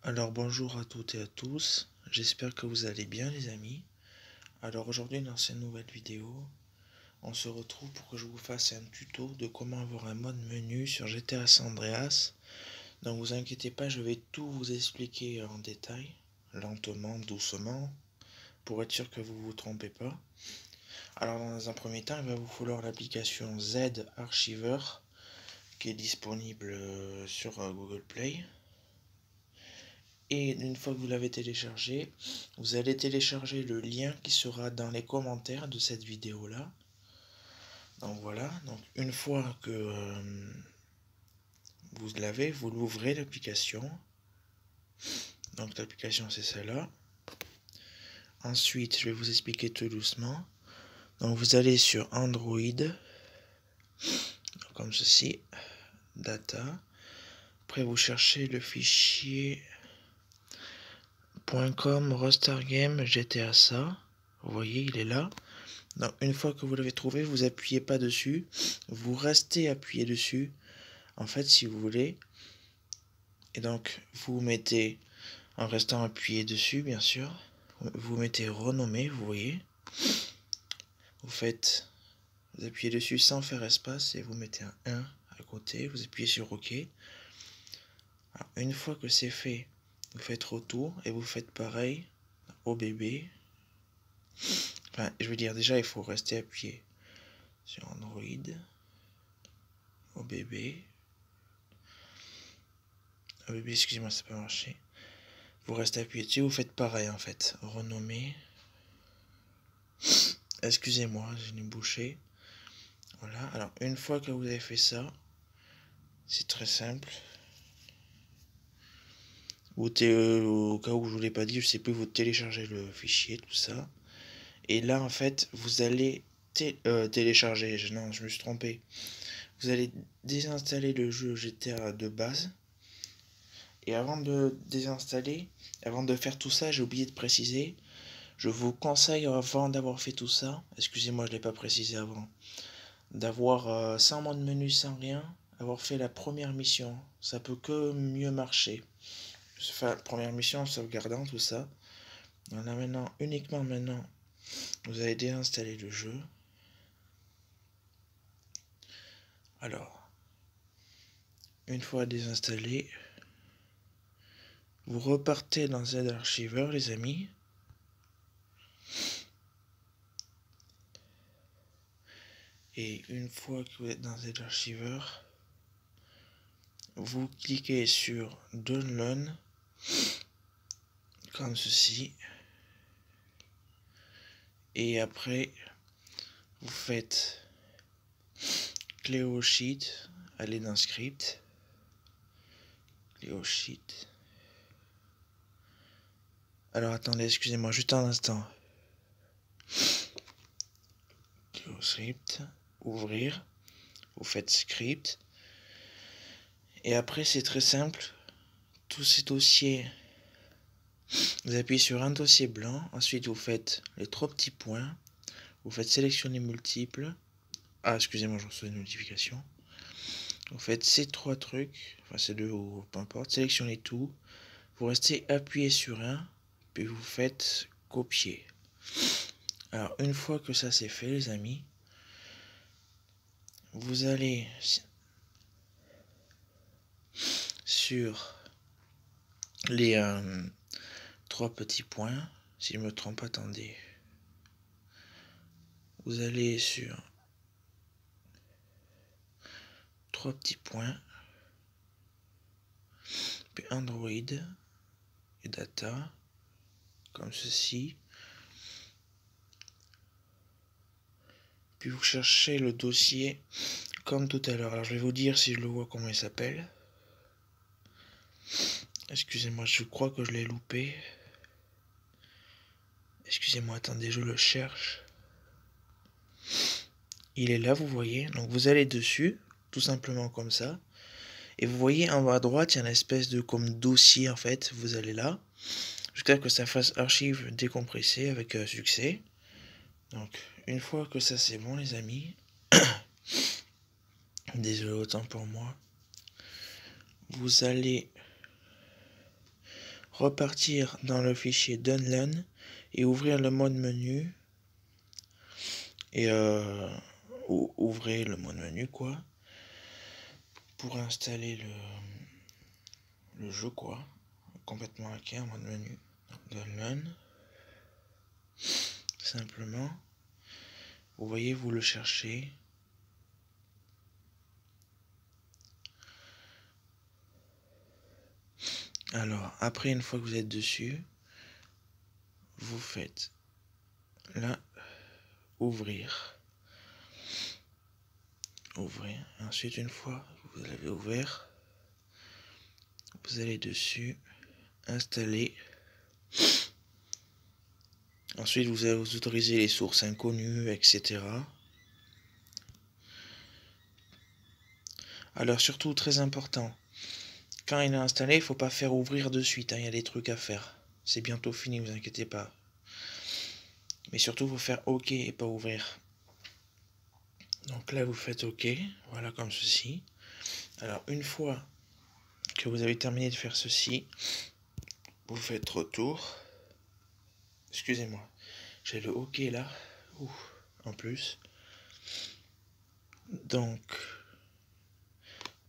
Alors bonjour à toutes et à tous, j'espère que vous allez bien les amis. Alors aujourd'hui dans cette nouvelle vidéo, on se retrouve pour que je vous fasse un tuto de comment avoir un mode menu sur GTA San Andreas. Donc vous inquiétez pas, je vais tout vous expliquer en détail, lentement, doucement, pour être sûr que vous vous trompez pas. Alors dans un premier temps, il va vous falloir l'application Z Archiver qui est disponible sur Google Play. Et une fois que vous l'avez téléchargé, vous allez télécharger le lien qui sera dans les commentaires de cette vidéo là. Donc voilà, donc une fois que vous l'avez, vous l'ouvrez l'application. Donc l'application c'est celle-là. Ensuite, je vais vous expliquer tout doucement. Donc vous allez sur Android, comme ceci, data. Après vous cherchez le fichier .com Rockstar Game GTA SA. Vous voyez, il est là. Donc une fois que vous l'avez trouvé, vous appuyez pas dessus, vous restez appuyé dessus, en fait si vous voulez, et donc vous mettez, en restant appuyé dessus bien sûr, vous mettez renommer, vous voyez, vous appuyez dessus sans faire espace et vous mettez un 1 à côté, vous appuyez sur OK. Alors, une fois que c'est fait, vous faites retour et vous faites pareil au bébé. Enfin, je veux dire, déjà il faut rester appuyé sur Android, au bébé. Ah oui, excusez-moi, ça n'a pas marché. Vous restez appuyé dessus, vous faites pareil en fait. Renommer. Excusez-moi, j'ai une bouchée. Voilà, alors une fois que vous avez fait ça, c'est très simple. Au cas où je vous l'ai pas dit, je sais plus, vous téléchargez le fichier, tout ça. Et là en fait, vous allez télécharger, non, je me suis trompé. Vous allez désinstaller le jeu GTA de base. Et avant de désinstaller, avant de faire tout ça, j'ai oublié de préciser, je vous conseille, avant d'avoir fait tout ça, excusez-moi je ne l'ai pas précisé avant, d'avoir sans mode menu, sans rien, avoir fait la première mission. Ça peut que mieux marcher. Enfin, première mission, sauvegardant, tout ça. On a maintenant, uniquement maintenant, vous allez déinstaller le jeu. Alors, une fois désinstallé, vous repartez dans Z Archiver, les amis. Et une fois que vous êtes dans Z Archiver, vous cliquez sur Download, comme ceci. Et après, vous faites clé au sheet, allez dans script, clé au sheet. Alors attendez, excusez-moi, juste un instant. Clé au script, ouvrir, vous faites script. Et après, c'est très simple. Tous ces dossiers, vous appuyez sur un dossier blanc. Ensuite, vous faites les 3 petits points. Vous faites sélectionner multiples. Ah, excusez-moi, je reçois une notification. Vous faites ces 3 trucs, enfin ces 2 ou peu importe, sélectionnez tout. Vous restez appuyé sur un, puis vous faites copier. Alors, une fois que ça c'est fait, les amis, vous allez sur les 3 petits points. Si je ne me trompe pas, attendez. Vous allez sur 3 petits points, puis Android et Data, comme ceci. Puis vous cherchez le dossier comme tout à l'heure. Alors je vais vous dire si je le vois comment il s'appelle. Excusez-moi, je crois que je l'ai loupé. Excusez-moi, attendez, je le cherche. Il est là, vous voyez. Donc vous allez dessus, tout simplement comme ça. Et vous voyez en bas à droite, il y a une espèce de comme dossier en fait. Vous allez là, jusqu'à que ça fasse archive décompressée avec succès. Donc une fois que ça c'est bon les amis, désolé autant pour moi, vous allez repartir dans le fichier Dunlan et ouvrir le mode menu. Et ouvrez le mode menu quoi. Pour installer le jeu quoi. Complètement hacké en mode menu. Dunlan. Simplement. Vous voyez, vous le cherchez. Alors, après, une fois que vous êtes dessus, vous faites là, ouvrir. Ouvrir. Ensuite, une fois que vous l'avez ouvert, vous allez dessus, installer. Ensuite, vous allez vous autoriser les sources inconnues, etc. Alors, surtout, très important, quand il est installé, il ne faut pas faire ouvrir de suite, hein, il y a des trucs à faire. C'est bientôt fini, vous inquiétez pas. Mais surtout, il faut faire OK et pas ouvrir. Donc là, vous faites OK, voilà comme ceci. Alors, une fois que vous avez terminé de faire ceci, vous faites retour. Excusez-moi, j'ai le OK là. Ouh, en plus. Donc,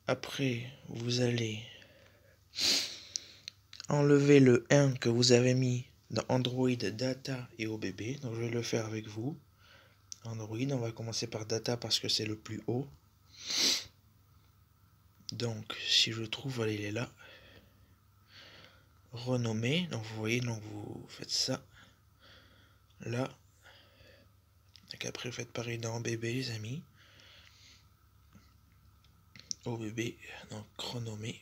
après, vous allez enlever le 1 que vous avez mis dans Android, Data et OBB. Donc, je vais le faire avec vous. Android, on va commencer par Data parce que c'est le plus haut. Donc, si je trouve, voilà, il est là. Renommer. Donc, vous voyez, donc vous faites ça. Là. Donc, après, vous faites pareil dans OBB, les amis. OBB, donc renommer.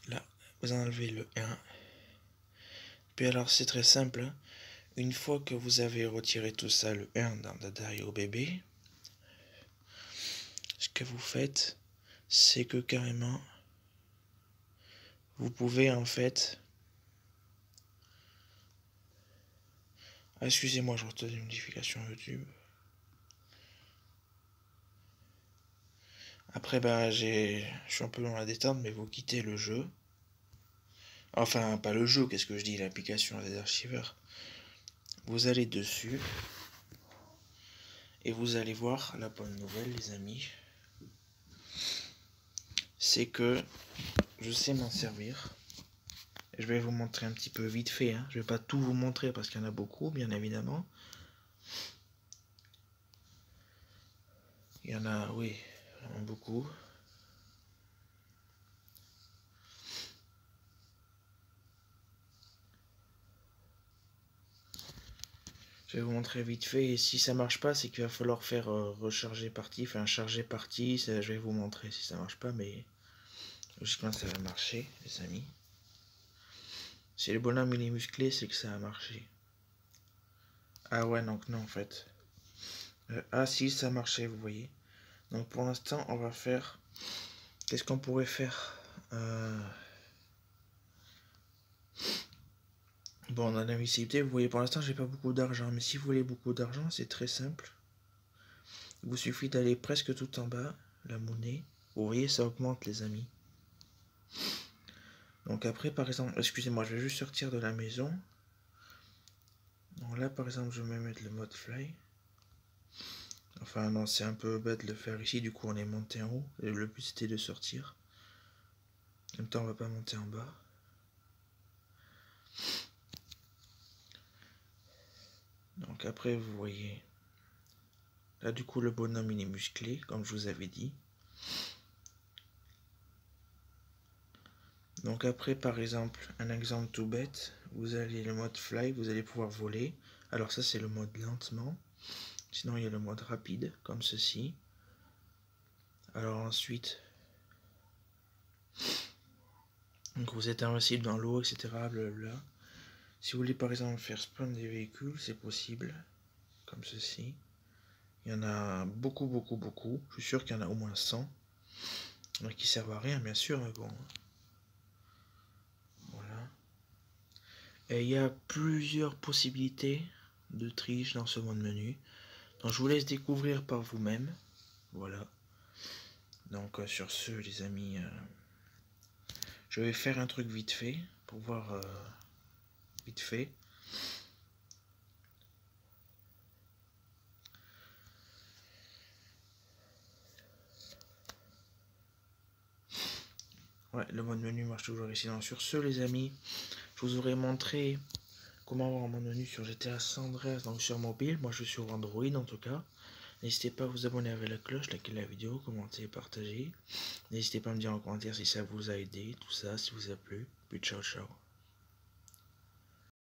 Là, vous enlevez le 1. Puis alors, c'est très simple. Hein. Une fois que vous avez retiré tout ça, le 1 dans Data et OBB, ce que vous faites, c'est que carrément, vous pouvez en fait... Ah, excusez-moi, je reçois une notification YouTube. Après, bah, je suis un peu dans la détente, mais vous quittez le jeu. Enfin, pas le jeu, qu'est-ce que je dis, l'application des archiveurs. Vous allez dessus. Et vous allez voir la bonne nouvelle, les amis. C'est que je sais m'en servir. Je vais vous montrer un petit peu vite fait. Hein. Je vais pas tout vous montrer parce qu'il y en a beaucoup, bien évidemment. Il y en a, oui, vraiment beaucoup. Je vais vous montrer vite fait. Et si ça marche pas, c'est qu'il va falloir faire recharger partie, enfin charger partie. Je vais vous montrer si ça marche pas, mais logiquement ça va marcher, les amis. Si le bonhomme il est musclé, c'est que ça a marché. Ah ouais, donc non en fait. Ah si, ça marchait, vous voyez. Donc pour l'instant, on va faire... Qu'est-ce qu'on pourrait faire Bon, dans la visibilité, vous voyez, pour l'instant, j'ai pas beaucoup d'argent. Mais si vous voulez beaucoup d'argent, c'est très simple. Il vous suffit d'aller presque tout en bas, la monnaie. Vous voyez, ça augmente, les amis. Donc après, par exemple, excusez-moi, je vais juste sortir de la maison. Donc là, par exemple, je vais mettre le mode fly. Enfin, non, c'est un peu bête de le faire ici. Du coup, on est monté en haut. Et le but, c'était de sortir. En même temps, on va pas monter en bas. Donc après, vous voyez... Là, du coup, le bonhomme, il est musclé, comme je vous avais dit. Donc après, par exemple, un exemple tout bête, vous allez le mode fly, vous allez pouvoir voler. Alors ça, c'est le mode lentement. Sinon, il y a le mode rapide, comme ceci. Alors ensuite, donc vous êtes invincible dans l'eau, etc. Blablabla. Si vous voulez, par exemple, faire spawn des véhicules, c'est possible. Comme ceci. Il y en a beaucoup, beaucoup, beaucoup. Je suis sûr qu'il y en a au moins 100. Donc qui servent à rien, bien sûr, mais bon. Voilà. Et il y a plusieurs possibilités de triche dans ce mode menu. Donc je vous laisse découvrir par vous-même. Voilà. Donc sur ce, les amis, Je vais faire un truc vite fait pour voir vite fait. Ouais, le mode menu marche toujours ici. Donc, sur ce, les amis, je vous aurais montré comment avoir un mode menu sur GTA San Andreas, donc sur mobile. Moi, je suis sur Android en tout cas. N'hésitez pas à vous abonner avec la cloche, liker la vidéo, commenter et partager. N'hésitez pas à me dire en commentaire si ça vous a aidé, tout ça, si vous a plu. Puis ciao, ciao.